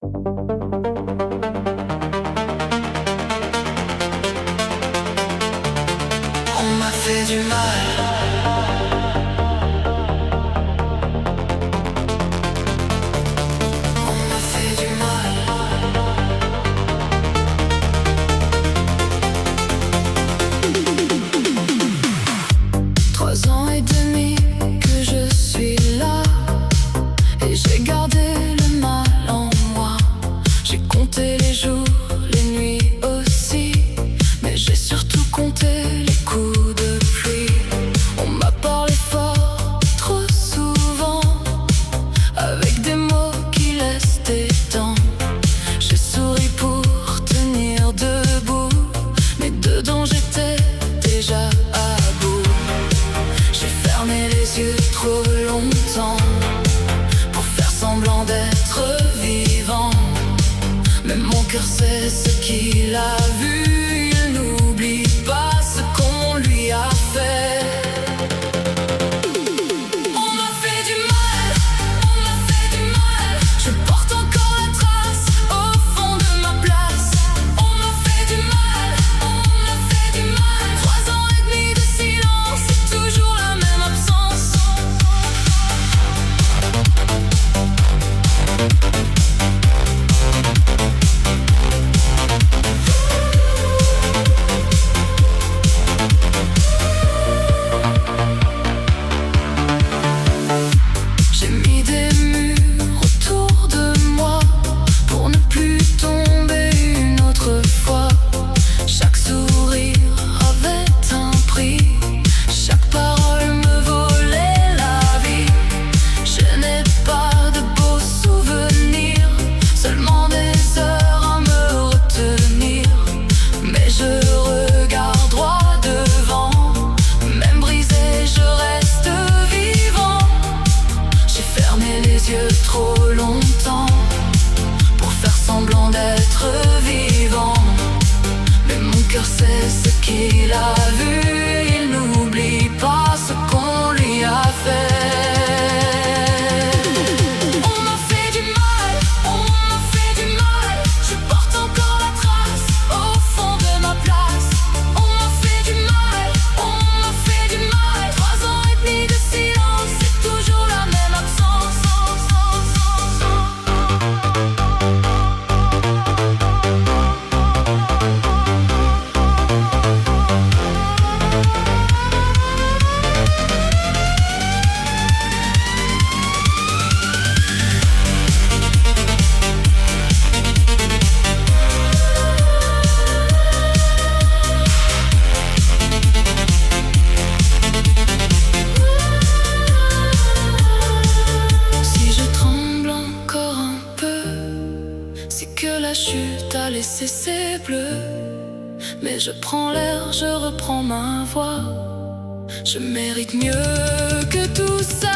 On m'a fait du mal. On m'a fait du mal. 3 ans et demi que je suis là, et j'ai gardé le mal en moi. J'ai compté les jours, les nuits aussi, mais j'ai surtout compté les coups de pluie. On m'a parlé fort, trop souvent, avec des mots qui laissent des dents. J'ai souri pour tenir debout, mais dedans j'étais déjà à bout. J'ai fermé les yeux trop longtemps pour faire semblant d'être vivant. Mais mon cœur sait ce qu'il a vu, il n'oublie pas ce qu'on lui a fait. On m'a fait du mal, on m'a fait du mal. Je porte encore la trace au fond de ma place. On m'a fait du mal, on m'a fait du mal. 3 ans et demi de silence, c'est toujours la même absence. J'ai mis des murs autour de moi pour ne plus tomber une autre fois. Chaque sourire avait un prix, chaque parole me volait la vie. Je n'ai pas de beaux souvenirs, seulement des heures à me retenir. Mais je regarde droit devant, même brisé je reste vivant. J'ai fermé les yeux trop longtemps pour faire semblant d'être vivant. Mais mon cœur sait ce qu'il a vu, il n'oublie pas ce qu'on lui a fait. On m'a fait du mal, on m'a fait du mal. Je porte encore la trace au fond de ma place. On m'a fait du mal, on m'a fait du mal. 3 ans et demi de silence, c'est toujours la même absence. Si je tremble encore un peu, c'est que la chute a laissé ses bleus. Mais je prends l'air, je reprends ma voix. Je mérite mieux que tout ça.